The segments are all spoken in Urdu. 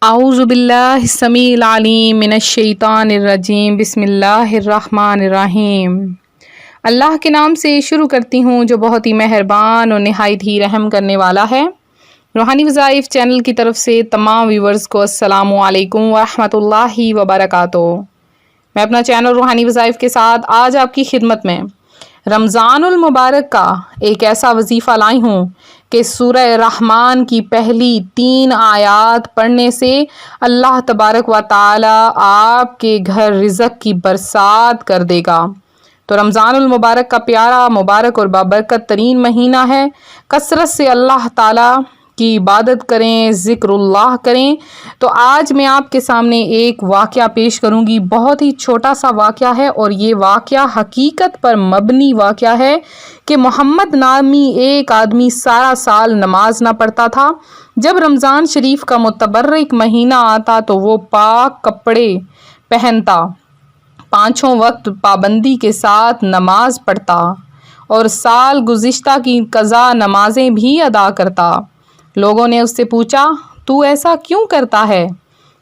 اعوذ باللہ السمیع العلیم من الشیطان الرجیم بسم اللہ الرحمن الرحیم۔ اللہ کے نام سے شروع کرتی ہوں جو بہت ہی مہربان اور نہایت ہی رحم کرنے والا ہے۔ روحانی وظائف چینل کی طرف سے تمام ویورز کو السلام علیکم ورحمۃ اللہ وبرکاتہ۔ میں اپنا چینل روحانی وظائف کے ساتھ آج آپ کی خدمت میں رمضان المبارک کا ایک ایسا وظیفہ لائی ہوں کہ سورہ رحمان کی پہلی 3 آیات پڑھنے سے اللہ تبارک و تعالی آپ کے گھر رزق کی برسات کر دے گا۔ تو رمضان المبارک کا پیارا، مبارک اور بابرکت ترین مہینہ ہے۔ کثرت سے اللہ تعالی کی عبادت کریں، ذکر اللہ کریں۔ تو آج میں آپ کے سامنے ایک واقعہ پیش کروں گی، بہت ہی چھوٹا سا واقعہ ہے اور یہ واقعہ حقیقت پر مبنی واقعہ ہے کہ محمد نامی ایک آدمی سارا سال نماز نہ پڑھتا تھا۔ جب رمضان شریف کا متبرک مہینہ آتا تو وہ پاک کپڑے پہنتا، 5 وقت پابندی کے ساتھ نماز پڑھتا اور سال گزشتہ کی قضا نمازیں بھی ادا کرتا۔ لوگوں نے اس سے پوچھا، تو ایسا کیوں کرتا ہے؟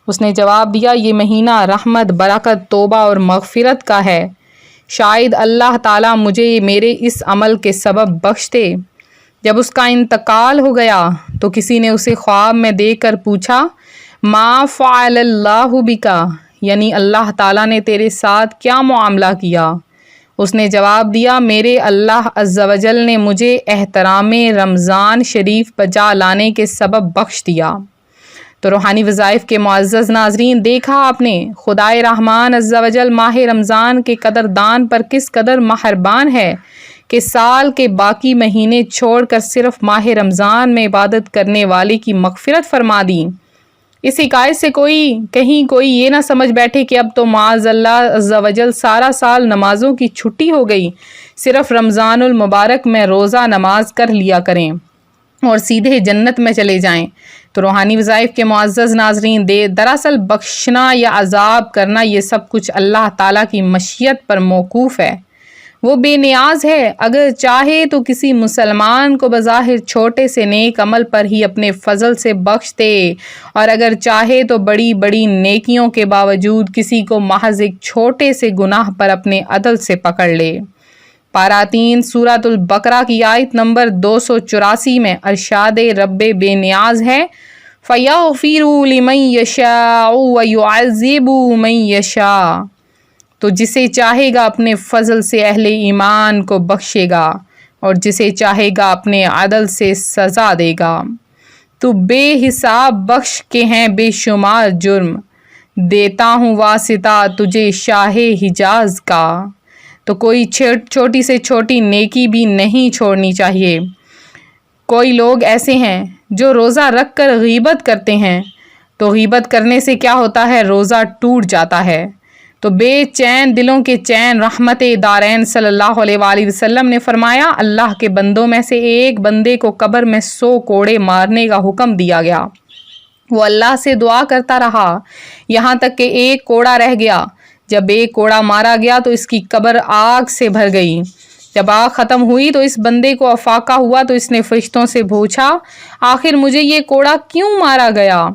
اس نے جواب دیا، یہ مہینہ رحمت، برکت، توبہ اور مغفرت کا ہے۔ شاید اللہ تعالیٰ مجھے میرے اس عمل کے سبب بخش دے۔ جب اس کا انتقال ہو گیا تو کسی نے اسے خواب میں دیکھ کر پوچھا، ما فعل اللہ بکا، یعنی اللہ تعالیٰ نے تیرے ساتھ کیا معاملہ کیا؟ اس نے جواب دیا، میرے اللہ عز و جل نے مجھے احترام رمضان شریف بجا لانے کے سبب بخش دیا۔ تو روحانی وظائف کے معزز ناظرین، دیکھا آپ نے خدائے رحمان عز و جل ماہ رمضان کے قدردان پر کس قدر مہربان ہے کہ سال کے باقی مہینے چھوڑ کر صرف ماہ رمضان میں عبادت کرنے والے کی مغفرت فرما دی۔ اس حکایت سے کہیں کوئی یہ نہ سمجھ بیٹھے کہ اب تو معاذ اللہ عز و جل سارا سال نمازوں کی چھٹی ہو گئی، صرف رمضان المبارک میں روزہ نماز کر لیا کریں اور سیدھے جنت میں چلے جائیں۔ تو روحانی وظائف کے معزز ناظرین، دراصل بخشنا یا عذاب کرنا یہ سب کچھ اللہ تعالیٰ کی مشیت پر موقوف ہے۔ وہ بے نیاز ہے، اگر چاہے تو کسی مسلمان کو بظاہر چھوٹے سے نیک عمل پر ہی اپنے فضل سے بخش دے، اور اگر چاہے تو بڑی بڑی نیکیوں کے باوجود کسی کو محض ایک چھوٹے سے گناہ پر اپنے عدل سے پکڑ لے۔ پارہ 3 سورۃ البقرہ کی آیت نمبر 284 میں ارشاد رب بے نیاز ہے، فَيَغْفِرُ لِمَن يَشَاءُ وَيُعَذِّبُ مَن يَشَاءُ، تو جسے چاہے گا اپنے فضل سے اہل ایمان کو بخشے گا اور جسے چاہے گا اپنے عدل سے سزا دے گا۔ تو بے حساب بخش کے ہیں بے شمار جرم، دیتا ہوں واسطہ تجھے شاہ حجاز کا۔ تو کوئی چھوٹی سے چھوٹی نیکی بھی نہیں چھوڑنی چاہیے۔ کوئی لوگ ایسے ہیں جو روزہ رکھ کر غیبت کرتے ہیں، تو غیبت کرنے سے کیا ہوتا ہے؟ روزہ ٹوٹ جاتا ہے۔ تو بے چین دلوں کے چین، رحمت دارین صلی اللہ علیہ وآلہ وسلم نے فرمایا، اللہ کے بندوں میں سے ایک بندے کو قبر میں 100 کوڑے مارنے کا حکم دیا گیا۔ وہ اللہ سے دعا کرتا رہا یہاں تک کہ ایک کوڑا رہ گیا۔ جب ایک کوڑا مارا گیا تو اس کی قبر آگ سے بھر گئی۔ جب آگ ختم ہوئی تو اس بندے کو افاقہ ہوا تو اس نے فرشتوں سے پوچھا، آخر مجھے یہ کوڑا کیوں مارا گیا؟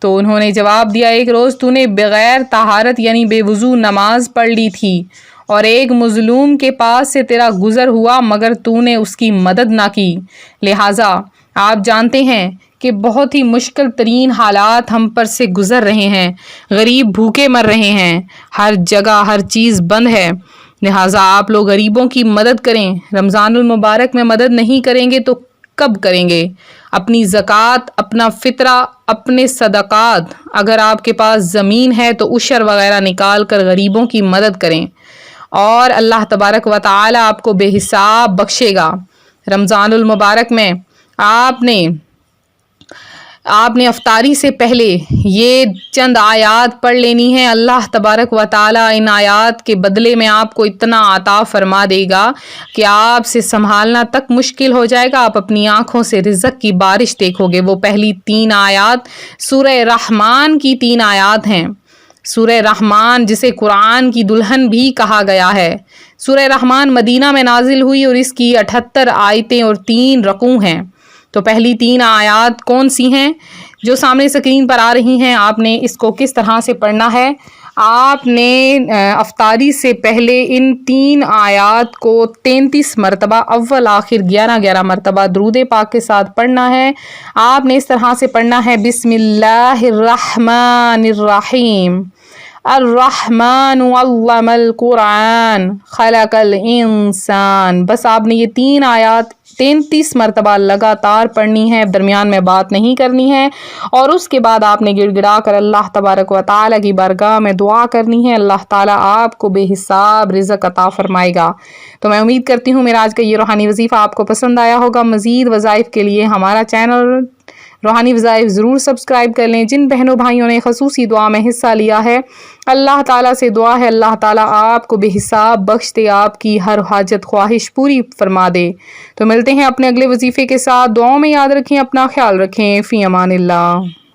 تو انہوں نے جواب دیا، ایک روز تو نے بغیر طہارت یعنی بے وضو نماز پڑھ لی تھی اور ایک مظلوم کے پاس سے تیرا گزر ہوا مگر تو نے اس کی مدد نہ کی، لہٰذا آپ جانتے ہیں کہ بہت ہی مشکل ترین حالات ہم پر سے گزر رہے ہیں، غریب بھوکے مر رہے ہیں، ہر جگہ ہر چیز بند ہے، لہٰذا آپ لوگ غریبوں کی مدد کریں۔ رمضان المبارک میں مدد نہیں کریں گے تو کب کریں گے؟ اپنی زکوٰۃ، اپنا فطرہ، اپنے صدقات، اگر آپ کے پاس زمین ہے تو عشر وغیرہ نکال کر غریبوں کی مدد کریں اور اللہ تبارک و تعالی آپ کو بے حساب بخشے گا۔ رمضان المبارک میں آپ نے افطاری سے پہلے یہ چند آیات پڑھ لینی ہیں۔ اللہ تبارک و تعالی ان آیات کے بدلے میں آپ کو اتنا عطا فرما دے گا کہ آپ سے سنبھالنا تک مشکل ہو جائے گا۔ آپ اپنی آنکھوں سے رزق کی بارش دیکھو گے۔ وہ پہلی 3 آیات سورہ رحمان کی 3 آیات ہیں۔ سورہ رحمان جسے قرآن کی دلہن بھی کہا گیا ہے۔ سورہ رحمان مدینہ میں نازل ہوئی اور اس کی 78 آیتیں اور 3 رکوع ہیں۔ تو پہلی 3 آیات کون سی ہیں؟ جو سامنے سکرین پر آ رہی ہیں، آپ نے اس کو کس طرح سے پڑھنا ہے۔ آپ نے افطاری سے پہلے ان 3 آیات کو 33 مرتبہ اول آخر 11 مرتبہ درود پاک کے ساتھ پڑھنا ہے۔ آپ نے اس طرح سے پڑھنا ہے، بسم اللہ الرحمن الرحیم، الرحمن علم القرآن خلق الانسان۔ بس آپ نے یہ 3 آیات 33 مرتبہ لگاتار پڑھنی ہے، درمیان میں بات نہیں کرنی ہے، اور اس کے بعد آپ نے گڑ گڑا کر اللہ تبارک و تعالیٰ کی بارگاہ میں دعا کرنی ہے۔ اللہ تعالیٰ آپ کو بے حساب رزق عطا فرمائے گا۔ تو میں امید کرتی ہوں میرا آج کا یہ روحانی وظیفہ آپ کو پسند آیا ہوگا۔ مزید وظائف کے لیے ہمارا چینل روحانی وظائف ضرور سبسکرائب کر لیں۔ جن بہنوں بھائیوں نے خصوصی دعا میں حصہ لیا ہے، اللہ تعالیٰ سے دعا ہے اللہ تعالیٰ آپ کو بے حساب بخش دے، آپ کی ہر حاجت خواہش پوری فرما دے۔ تو ملتے ہیں اپنے اگلے وظیفے کے ساتھ، دعاؤں میں یاد رکھیں، اپنا خیال رکھیں، فی امان اللہ۔